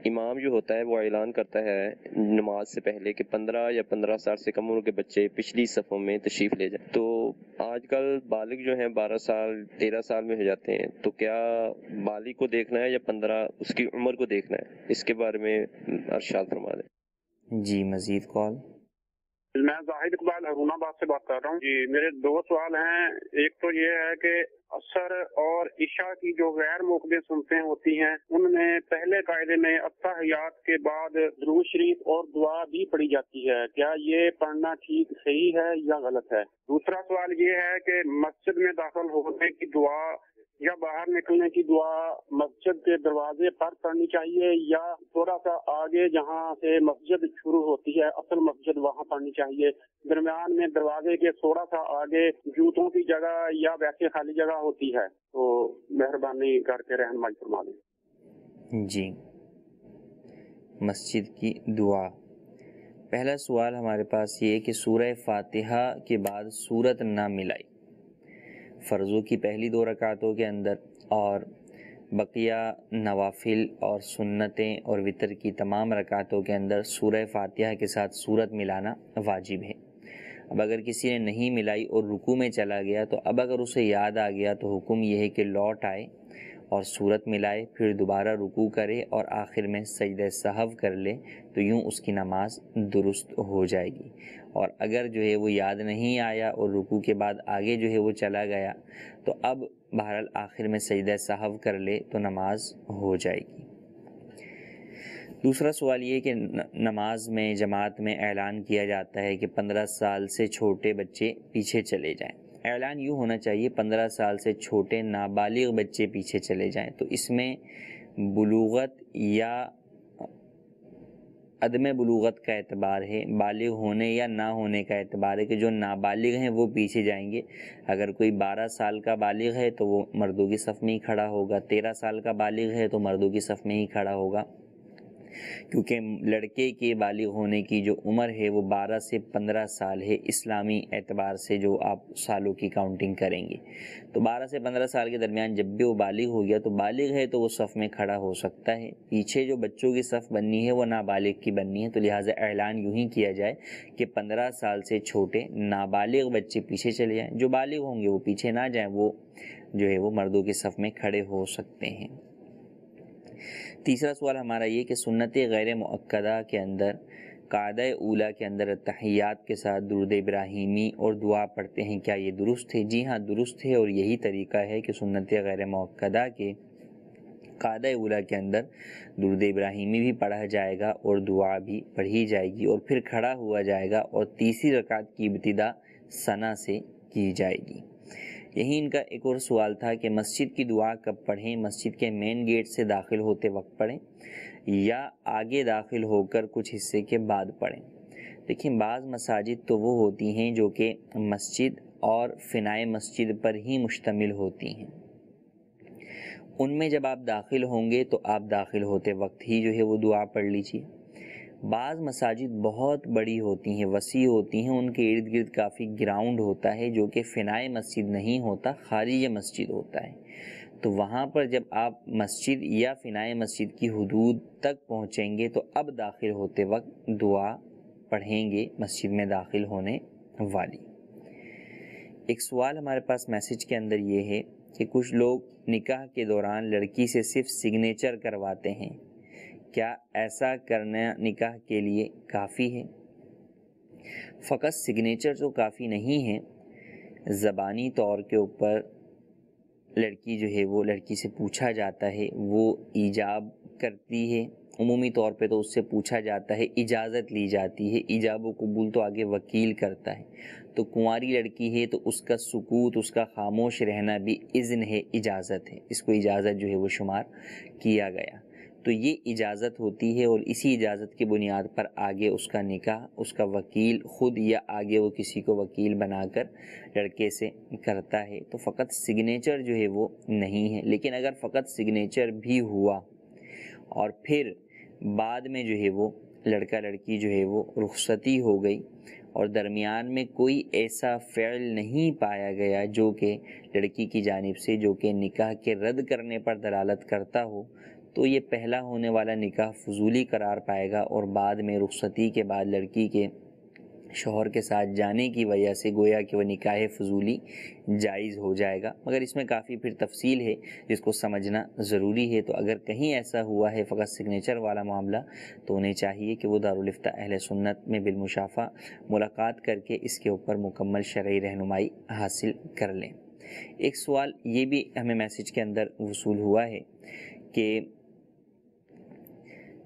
امام جو ہوتا ہے وہ اعلان کرتا ہے نماز سے پہلے کہ 15 یا 15 سال سے کم عمر کے بچے پچھلی صفوں میں تشریف لے جائیں، تو آج کل بالغ جو ہیں 12 سال 13 سال میں ہو جاتے ہیں، تو کیا بالغ کو دیکھنا ہے یا 15 اس کی عمر کو دیکھنا ہے؟ اس کے بارے میں ارشاد فرما دیں۔ جی مزید کال۔ میں زاہد اقبال ہرون آباد سے بات کر رہا ہوں جی، میرے دو سوال ہیں۔ ایک تو یہ ہے کہ عصر اور عشاء کی جو غیر موقع سنتیں ہوتی ہیں ان میں پہلے قاعدے میں التحیات کے بعد درود شریف اور دعا بھی پڑھی جاتی ہے، کیا یہ پڑھنا ٹھیک صحیح ہے یا غلط ہے؟ دوسرا سوال یہ ہے کہ مسجد میں داخل ہونے کی دعا یا باہر نکلنے کی دعا مسجد کے دروازے پر پڑھنی چاہیے یا تھوڑا سا آگے جہاں سے مسجد شروع ہوتی ہے اصل مسجد وہاں پڑھنی چاہیے، درمیان میں دروازے کے تھوڑا سا آگے جوتوں کی جگہ یا ویسے خالی جگہ ہوتی ہے؟ تو مہربانی کر کے رہنمائی فرما دیں۔ جی مسجد کی دعا، پہلا سوال ہمارے پاس یہ ہے کہ سورہ فاتحہ کے بعد سورت نہ ملائی۔ فرضوں کی پہلی 2 رکعتوں کے اندر اور بقیہ نوافل اور سنتیں اور وتر کی تمام رکعتوں کے اندر سورہ فاتحہ کے ساتھ سورت ملانا واجب ہے۔ اب اگر کسی نے نہیں ملائی اور رکوع میں چلا گیا تو اب اگر اسے یاد آ گیا تو حکم یہ ہے کہ لوٹ آئے اور سورت ملائے، پھر دوبارہ رکوع کرے اور آخر میں سجدہ سہو کر لے، تو یوں اس کی نماز درست ہو جائے گی۔ اور اگر جو ہے وہ یاد نہیں آیا اور رکوع کے بعد آگے جو ہے وہ چلا گیا تو اب بہرحال آخر میں سجدہ سہو کر لے تو نماز ہو جائے گی۔ دوسرا سوال یہ کہ نماز میں جماعت میں اعلان کیا جاتا ہے کہ 15 سال سے چھوٹے بچے پیچھے چلے جائیں۔ اعلان یوں ہونا چاہیے 15 سال سے چھوٹے نابالغ بچے پیچھے چلے جائیں، تو اس میں بلوغت یا عدم بلوغت کا اعتبار ہے، بالغ ہونے یا نہ ہونے کا اعتبار ہے کہ جو نابالغ ہیں وہ پیچھے جائیں گے۔ اگر کوئی 12 سال کا بالغ ہے تو وہ مردوں کی صف میں ہی کھڑا ہوگا، 13 سال کا بالغ ہے تو مردوں کی صف میں ہی کھڑا ہوگا، کیونکہ لڑکے کے بالغ ہونے کی جو عمر ہے وہ 12 سے 15 سال ہے اسلامی اعتبار سے، جو آپ سالوں کی کاؤنٹنگ کریں گے۔ تو 12 سے 15 سال کے درمیان جب بھی وہ بالغ ہو گیا تو بالغ ہے تو وہ صف میں کھڑا ہو سکتا ہے، پیچھے جو بچوں کی صف بننی ہے وہ نابالغ کی بننی ہے، تو لہٰذا اعلان یوں ہی کیا جائے کہ 15 سال سے چھوٹے نابالغ بچے پیچھے چلے جائیں، جو بالغ ہوں گے وہ پیچھے نہ جائیں، وہ جو ہے وہ مردوں کی صف میں کھڑے ہو سکتے ہیں۔ تیسرا سوال ہمارا یہ کہ سنت غیر مؤکدہ کے اندر قاعدہ اولیٰ کے اندر اتحیات کے ساتھ درود ابراہیمی اور دعا پڑھتے ہیں، کیا یہ درست ہے؟ جی ہاں درست ہے، اور یہی طریقہ ہے کہ سنت غیر مؤکدہ کے قاعدہ اولیٰ کے اندر درود ابراہیمی بھی پڑھا جائے گا اور دعا بھی پڑھی جائے گی، اور پھر کھڑا ہوا جائے گا اور تیسری رکعت کی ابتدا ثنا سے کی جائے گی۔ یہی ان کا ایک اور سوال تھا کہ مسجد کی دعا کب پڑھیں، مسجد کے مین گیٹ سے داخل ہوتے وقت پڑھیں یا آگے داخل ہو کر کچھ حصے کے بعد پڑھیں؟ دیکھیں بعض مساجد تو وہ ہوتی ہیں جو کہ مسجد اور فنائے مسجد پر ہی مشتمل ہوتی ہیں، ان میں جب آپ داخل ہوں گے تو آپ داخل ہوتے وقت ہی جو ہے وہ دعا پڑھ لیجیے۔ بعض مساجد بہت بڑی ہوتی ہیں، وسیع ہوتی ہیں، ان کے ارد گرد کافی گراؤنڈ ہوتا ہے جو کہ فنائے مسجد نہیں ہوتا، خارج مسجد ہوتا ہے، تو وہاں پر جب آپ مسجد یا فنائے مسجد کی حدود تک پہنچیں گے تو اب داخل ہوتے وقت دعا پڑھیں گے مسجد میں داخل ہونے والی۔ ایک سوال ہمارے پاس میسج کے اندر یہ ہے کہ کچھ لوگ نکاح کے دوران لڑکی سے صرف سگنیچر کرواتے ہیں، کیا ایسا کرنا نکاح کے لیے کافی ہے؟ فقط سگنیچر تو کافی نہیں ہے، زبانی طور کے اوپر لڑکی جو ہے وہ لڑکی سے پوچھا جاتا ہے، وہ ایجاب کرتی ہے، عمومی طور پہ تو اس سے پوچھا جاتا ہے، اجازت لی جاتی ہے، ایجاب و قبول تو آگے وکیل کرتا ہے، تو کنواری لڑکی ہے تو اس کا سکوت، اس کا خاموش رہنا بھی اذن ہے، اجازت ہے، اس کو اجازت جو ہے وہ شمار کیا گیا، تو یہ اجازت ہوتی ہے، اور اسی اجازت کی بنیاد پر آگے اس کا نکاح اس کا وکیل خود یا آگے وہ کسی کو وکیل بنا کر لڑکے سے کرتا ہے، تو فقط سگنیچر جو ہے وہ نہیں ہے۔ لیکن اگر فقط سگنیچر بھی ہوا اور پھر بعد میں جو ہے وہ لڑکا لڑکی جو ہے وہ رخصتی ہو گئی اور درمیان میں کوئی ایسا فعل نہیں پایا گیا جو کہ لڑکی کی جانب سے جو کہ نکاح کے رد کرنے پر دلالت کرتا ہو، تو یہ پہلا ہونے والا نکاح فضولی قرار پائے گا، اور بعد میں رخصتی کے بعد لڑکی کے شوہر کے ساتھ جانے کی وجہ سے گویا کہ وہ نکاح فضولی جائز ہو جائے گا، مگر اس میں کافی پھر تفصیل ہے جس کو سمجھنا ضروری ہے۔ تو اگر کہیں ایسا ہوا ہے فقط سگنیچر والا معاملہ تو انہیں چاہیے کہ وہ دارالفتہ اہل سنت میں بالمشافہ ملاقات کر کے اس کے اوپر مکمل شرعی رہنمائی حاصل کر لیں۔ ایک سوال یہ بھی ہمیں میسج کے اندر وصول ہوا ہے کہ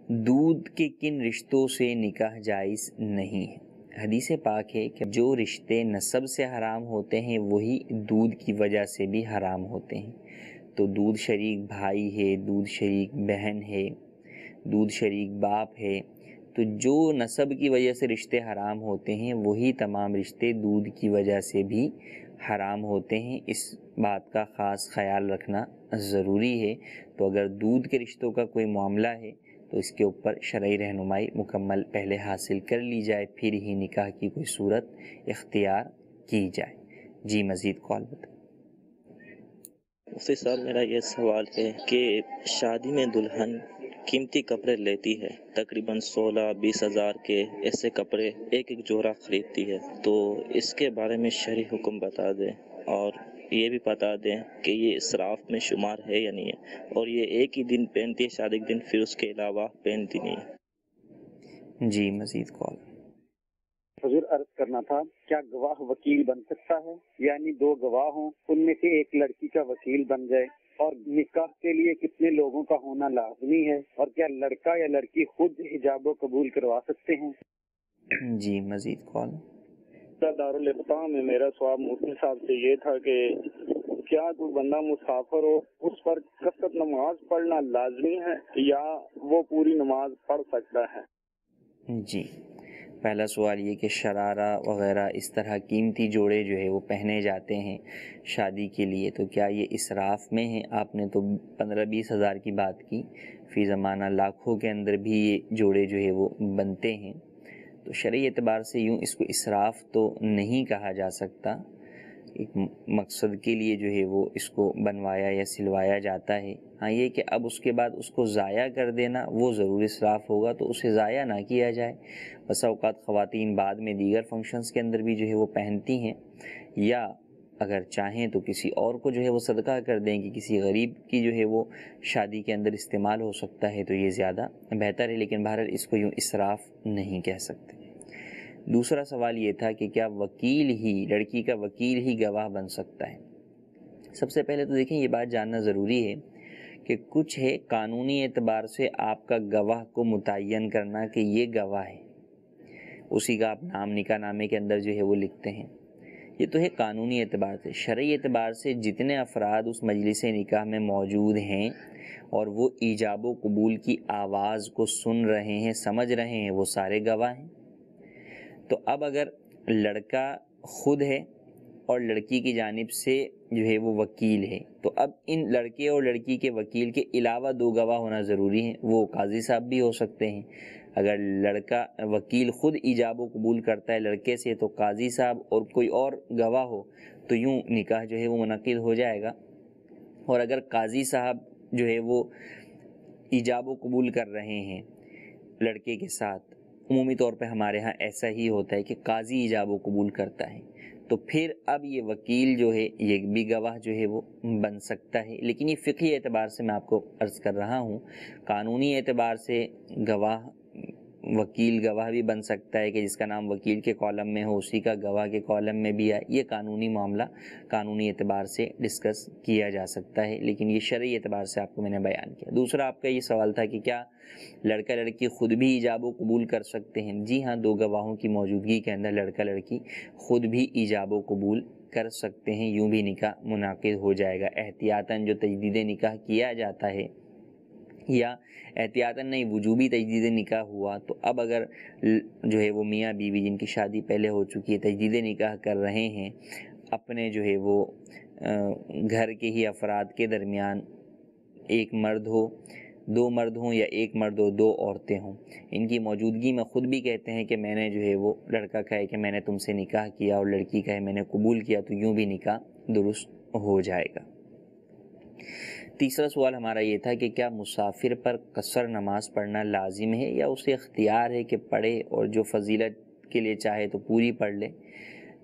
دودھ کے کن رشتوں سے نکاح جائز نہیں ہے؟ حدیث پاک ہے کہ جو رشتے نسب سے حرام ہوتے ہیں وہی دودھ کی وجہ سے بھی حرام ہوتے ہیں، تو دودھ شریک بھائی ہے، دودھ شریک بہن ہے، دودھ شریک باپ ہے، تو جو نسب کی وجہ سے رشتے حرام ہوتے ہیں وہی تمام رشتے دودھ کی وجہ سے بھی حرام ہوتے ہیں، اس بات کا خاص خیال رکھنا ضروری ہے۔ تو اگر دودھ کے رشتوں کا کوئی معاملہ ہے تو اس کے اوپر شرعی رہنمائی مکمل پہلے حاصل کر لی جائے، پھر ہی نکاح کی کوئی صورت اختیار کی جائے۔ جی مزید کال بتائیں۔ مفتی صاحب میرا یہ سوال ہے کہ شادی میں دلہن قیمتی کپڑے لیتی ہے، تقریباً 16-20 ہزار کے ایسے کپڑے ایک جوڑا خریدتی ہے، تو اس کے بارے میں شرعی حکم بتا دیں، اور یہ بھی بتا دیں کہ یہ اسراف میں شمار ہے یا نہیں ہے، اور یہ ایک ہی دن پہنتی ہے شادی کے دن، پھر اس کے علاوہ پہنتی نہیں ہے۔ جی مزید کال۔ حضور عرض کرنا تھا، کیا گواہ وکیل بن سکتا ہے؟ یعنی 2 گواہ ہوں، ان میں سے ایک لڑکی کا وکیل بن جائے، اور نکاح کے لیے کتنے لوگوں کا ہونا لازمی ہے، اور کیا لڑکا یا لڑکی خود حجاب و قبول کروا سکتے ہیں؟ جی مزید کال۔ دارالفتاح میں میرا سوال مفتی صاحب سے یہ تھا کہ کیا کوئی بندہ مسافر ہو اس پر کثرت نماز پڑھنا لازمی ہے یا وہ پوری نماز پڑھ سکتا ہے؟ جی پہلا سوال یہ کہ شرارہ وغیرہ اس طرح قیمتی جوڑے جو ہے وہ پہنے جاتے ہیں شادی کے لیے، تو کیا یہ اسراف میں ہے؟ آپ نے تو 15-20 ہزار کی بات کی، فی زمانہ لاکھوں کے اندر بھی یہ جوڑے جو ہے وہ بنتے ہیں، تو شرعی اعتبار سے یوں اس کو اسراف تو نہیں کہا جا سکتا، ایک مقصد کے لیے جو ہے وہ اس کو بنوایا یا سلوایا جاتا ہے۔ ہاں یہ کہ اب اس کے بعد اس کو ضائع کر دینا وہ ضرور اسراف ہوگا، تو اسے ضائع نہ کیا جائے۔ بسا اوقات خواتین بعد میں دیگر فنکشنز کے اندر بھی جو ہے وہ پہنتی ہیں، یا اگر چاہیں تو کسی اور کو جو ہے وہ صدقہ کر دیں کہ کسی غریب کی جو ہے وہ شادی کے اندر استعمال ہو سکتا ہے، تو یہ زیادہ بہتر ہے، لیکن بہرحال اس کو یوں اسراف نہیں کہہ سکتے۔ دوسرا سوال یہ تھا کہ کیا وکیل ہی، لڑکی کا وکیل ہی گواہ بن سکتا ہے؟ سب سے پہلے تو دیکھیں یہ بات جاننا ضروری ہے کہ کچھ ہے قانونی اعتبار سے آپ کا گواہ کو متعین کرنا کہ یہ گواہ ہے، اسی کا آپ نام نکاح نامے کے اندر جو ہے وہ لکھتے ہیں، یہ تو ہے قانونی اعتبار سے۔ شرعی اعتبار سے جتنے افراد اس مجلس نکاح میں موجود ہیں اور وہ ایجاب و قبول کی آواز کو سن رہے ہیں، سمجھ رہے ہیں، وہ سارے گواہ ہیں۔ تو اب اگر لڑکا خود ہے اور لڑکی کی جانب سے جو ہے وہ وکیل ہے، تو اب ان لڑکے اور لڑکی کے وکیل کے علاوہ 2 گواہ ہونا ضروری ہیں، وہ قاضی صاحب بھی ہو سکتے ہیں۔ اگر لڑکا وکیل خود ایجاب و قبول کرتا ہے لڑکے سے، تو قاضی صاحب اور کوئی اور گواہ ہو تو یوں نکاح جو ہے وہ منعقد ہو جائے گا۔ اور اگر قاضی صاحب جو ہے وہ ایجاب و قبول کر رہے ہیں لڑکے کے ساتھ، عمومی طور پہ ہمارے ہاں ایسا ہی ہوتا ہے کہ قاضی ایجاب و قبول کرتا ہے، تو پھر اب یہ وکیل جو ہے یہ بھی گواہ جو ہے وہ بن سکتا ہے۔ لیکن یہ فقہی اعتبار سے میں آپ کو عرض کر رہا ہوں، قانونی اعتبار سے گواہ وکیل گواہ بھی بن سکتا ہے کہ جس کا نام وکیل کے کالم میں ہو اسی کا گواہ کے کالم میں بھی آئے، یہ قانونی معاملہ قانونی اعتبار سے ڈسکس کیا جا سکتا ہے، لیکن یہ شرعی اعتبار سے آپ کو میں نے بیان کیا۔ دوسرا آپ کا یہ سوال تھا کہ کیا لڑکا لڑکی خود بھی ایجاب و قبول کر سکتے ہیں؟ جی ہاں، 2 گواہوں کی موجودگی کے اندر لڑکا لڑکی خود بھی ایجاب و قبول کر سکتے ہیں، یوں بھی نکاح منعقد ہو جائے گا۔ احتیاطاً جو تجدید نکاح کیا جاتا ہے، یا احتیاطاً نہیں وجوبی تجدید نکاح ہوا، تو اب اگر جو ہے وہ میاں بیوی جن کی شادی پہلے ہو چکی ہے تجدید نکاح کر رہے ہیں، اپنے جو ہے وہ گھر کے ہی افراد کے درمیان ایک مرد ہو، 2 مرد ہوں، یا 1 مرد ہو 2 عورتیں ہوں، ان کی موجودگی میں خود بھی کہتے ہیں کہ میں نے جو ہے وہ لڑکا کہے کہ میں نے تم سے نکاح کیا اور لڑکی کہے میں نے قبول کیا، تو یوں بھی نکاح درست ہو جائے گا۔ تیسرا سوال ہمارا یہ تھا کہ کیا مسافر پر قصر نماز پڑھنا لازم ہے یا اسے اختیار ہے کہ پڑھے اور جو فضیلت کے لیے چاہے تو پوری پڑھ لے؟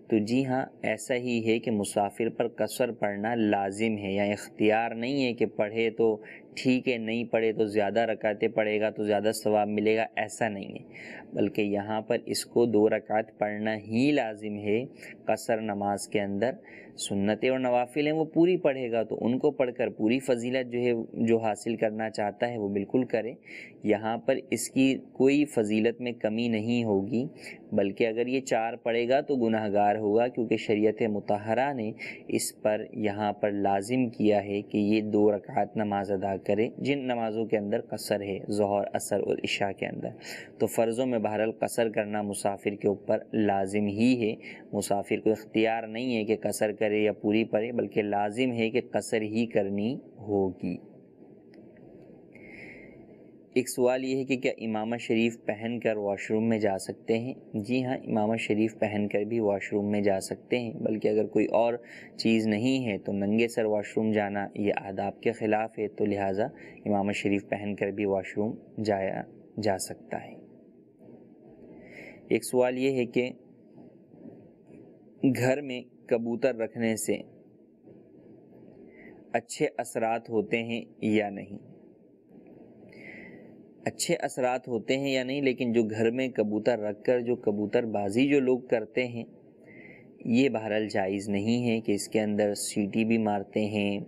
تو جی ہاں، ایسا ہی ہے کہ مسافر پر قصر پڑھنا لازم ہے، یا اختیار نہیں ہے کہ پڑھے تو ٹھیک ہے، نہیں پڑھے تو زیادہ رکعتیں پڑھے گا تو زیادہ ثواب ملے گا، ایسا نہیں ہے، بلکہ یہاں پر اس کو 2 رکعت پڑھنا ہی لازم ہے۔ قصر نماز کے اندر سنتیں اور نوافل ہیں وہ پوری پڑھے گا تو ان کو پڑھ کر پوری فضیلت جو ہے جو حاصل کرنا چاہتا ہے وہ بالکل کرے، یہاں پر اس کی کوئی فضیلت میں کمی نہیں ہوگی، بلکہ اگر یہ 4 پڑھے گا تو گناہ گار ہوگا، کیونکہ شریعت مطہرہ نے اس پر یہاں پر لازم کیا ہے کہ یہ 2 رکعت نماز ادا کرے جن نمازوں کے اندر قصر ہے، ظہر، عصر اور عشاء کے اندر۔ تو فرضوں میں بہرحال قصر کرنا مسافر کے اوپر لازم ہی ہے، مسافر کو اختیار نہیں ہے کہ قصر کرے یا پوری پڑھے، بلکہ لازم ہے کہ قصر ہی کرنی ہوگی۔ ایک سوال یہ ہے کہ کیا امامہ شریف پہن کر واش روم میں جا سکتے ہیں؟ جی ہاں، امامہ شریف پہن کر بھی واش روم میں جا سکتے ہیں، بلکہ اگر کوئی اور چیز نہیں ہے تو ننگے سر واش روم جانا یہ آداب کے خلاف ہے، تو لہٰذا امامہ شریف پہن کر بھی واش روم جایا جا سکتا ہے۔ ایک سوال یہ ہے کہ گھر میں کبوتر رکھنے سے اچھے اثرات ہوتے ہیں یا نہیں؟ اچھے اثرات ہوتے ہیں یا نہیں، لیکن جو گھر میں کبوتر رکھ کر جو کبوتر بازی جو لوگ کرتے ہیں یہ بہرحال جائز نہیں ہے کہ اس کے اندر سیٹی بھی مارتے ہیں،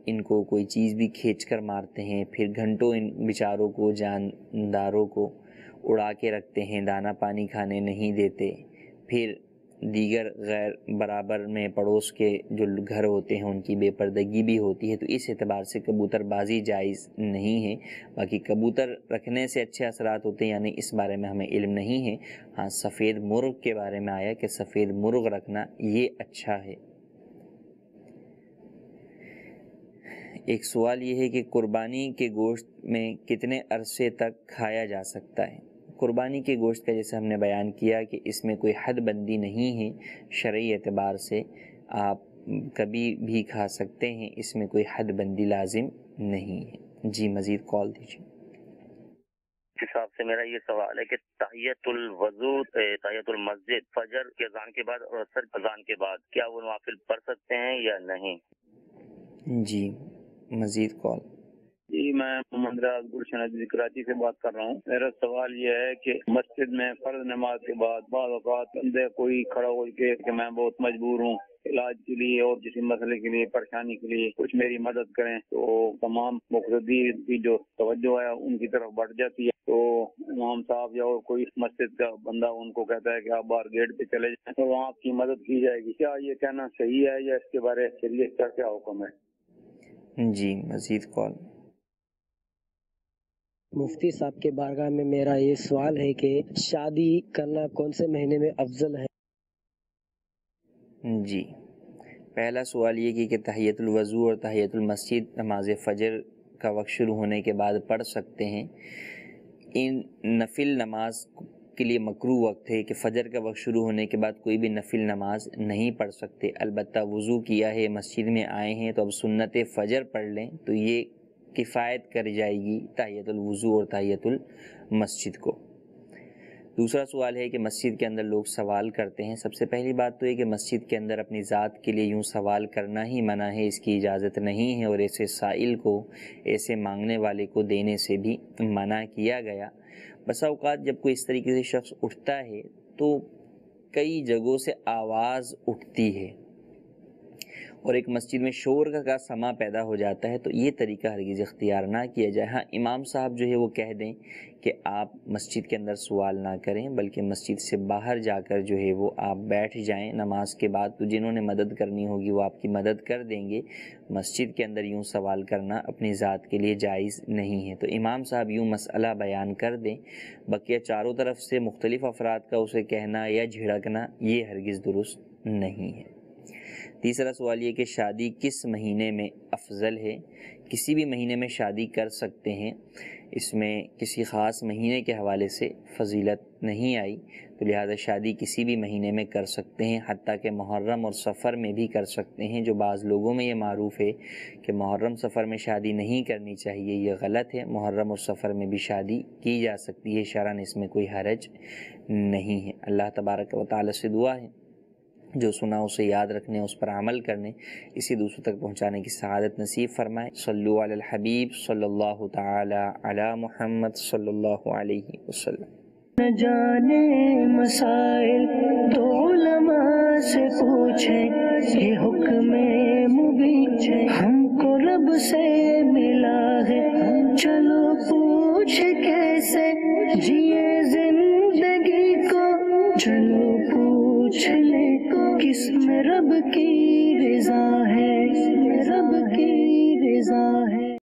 ان کو کوئی چیز بھی کھینچ کر مارتے ہیں، پھر گھنٹوں ان بیچاروں کو جانداروں کو اڑا کے رکھتے ہیں، دانہ پانی کھانے نہیں دیتے، پھر دیگر غیر برابر میں پڑوس کے جو گھر ہوتے ہیں ان کی بے پردگی بھی ہوتی ہے، تو اس اعتبار سے کبوتر بازی جائز نہیں ہے۔ باقی کبوتر رکھنے سے اچھے اثرات ہوتے ہیں یعنی اس بارے میں ہمیں علم نہیں ہے۔ ہاں، سفید مرغ کے بارے میں آیا کہ سفید مرغ رکھنا یہ اچھا ہے۔ ایک سوال یہ ہے کہ قربانی کے گوشت میں کتنے عرصے تک کھایا جا سکتا ہے؟ قربانی کے گوشت کا جیسے ہم نے بیان کیا کہ اس میں کوئی حد بندی نہیں ہے، شرعی اعتبار سے آپ کبھی بھی کھا سکتے ہیں، اس میں کوئی حد بندی لازم نہیں ہے۔ جی مزید کال دیجیے۔ حساب سے میرا یہ سوال ہے کہ تحیت الوضو، تحیت المسجد فجر کے اذان کے بعد اور عصر اذان کے بعد کیا وہ نوافل پڑھ سکتے ہیں یا نہیں؟ جی مزید کال۔ جی میں محمد راز گلشن عزیز کراچی سے بات کر رہا ہوں۔ میرا سوال یہ ہے کہ مسجد میں فرض نماز کے بعد بعض اوقات بندے کوئی کھڑا ہو کے کہ میں بہت مجبور ہوں علاج کے لیے اور کسی مسئلے کے لیے، پریشانی کے لیے، کچھ میری مدد کریں، تو تمام مقتدین کی جو توجہ ہے ان کی طرف بڑھ جاتی ہے، تو امام صاحب یا اور کوئی مسجد کا بندہ ان کو کہتا ہے کہ آپ باہر گیٹ پہ چلے جائیں تو وہاں آپ کی مدد کی جائے گی، کیا یہ کہنا صحیح ہے یا اس کے بارے شریعت کا کیا حکم ہے؟ جی مزید کال۔ مفتی صاحب کے بارگاہ میں میرا یہ سوال ہے کہ شادی کرنا کون سے مہینے میں افضل ہے؟ جی پہلا سوال یہ کہ تحیت الوضو اور تحیت المسجد نماز فجر کا وقت شروع ہونے کے بعد پڑھ سکتے ہیں۔ ان نفل نماز کے لیے مکروہ وقت ہے کہ فجر کا وقت شروع ہونے کے بعد کوئی بھی نفل نماز نہیں پڑھ سکتے، البتہ وضو کیا ہے، مسجد میں آئے ہیں تو اب سنت فجر پڑھ لیں تو یہ کفایت کر جائے گی تحیت الوضو اور تحیت المسجد کو۔ دوسرا سوال ہے کہ مسجد کے اندر لوگ سوال کرتے ہیں۔ سب سے پہلی بات تو یہ کہ مسجد کے اندر اپنی ذات کے لیے یوں سوال کرنا ہی منع ہے، اس کی اجازت نہیں ہے، اور ایسے سائل کو، ایسے مانگنے والے کو دینے سے بھی منع کیا گیا۔ بسا اوقات جب کوئی اس طریقے سے شخص اٹھتا ہے تو کئی جگہوں سے آواز اٹھتی ہے اور ایک مسجد میں شور کا سما پیدا ہو جاتا ہے، تو یہ طریقہ ہرگز اختیار نہ کیا جائے۔ ہاں امام صاحب جو ہے وہ کہہ دیں کہ آپ مسجد کے اندر سوال نہ کریں بلکہ مسجد سے باہر جا کر جو ہے وہ آپ بیٹھ جائیں نماز کے بعد، تو جنہوں نے مدد کرنی ہوگی وہ آپ کی مدد کر دیں گے۔ مسجد کے اندر یوں سوال کرنا اپنی ذات کے لیے جائز نہیں ہے، تو امام صاحب یوں مسئلہ بیان کر دیں، بقیہ چاروں طرف سے مختلف افراد کا اسے کہنا یا جھڑکنا یہ ہرگز درست نہیں ہے۔ تیسرا سوال یہ کہ شادی کس مہینے میں افضل ہے؟ کسی بھی مہینے میں شادی کر سکتے ہیں، اس میں کسی خاص مہینے کے حوالے سے فضیلت نہیں آئی، تو لہذا شادی کسی بھی مہینے میں کر سکتے ہیں، حتیٰ کہ محرم اور سفر میں بھی کر سکتے ہیں۔ جو بعض لوگوں میں یہ معروف ہے کہ محرم سفر میں شادی نہیں کرنی چاہیے، یہ غلط ہے، محرم اور سفر میں بھی شادی کی جا سکتی ہے، شرعاً اس میں کوئی حرج نہیں ہے۔ اللہ تبارک و تعالی سے دعا ہے جو سنا اسے یاد رکھنے، اس پر عمل کرنے، اسی دوسروں تک پہنچانے کی سعادت نصیب فرمائے۔ صلو علی الحبیب صلی اللہ تعالی علی محمد صلی اللہ علیہ وسلم۔ نہ جانے مسائل تو علماء سے پوچھیں، یہ حکم مبین ہم کو رب سے ملا ہے، چلو پوچھ کیسے جیے زندگی کو، چلو پوچھ لے کس میں رب کی رضا ہے، رب کی رضا ہے۔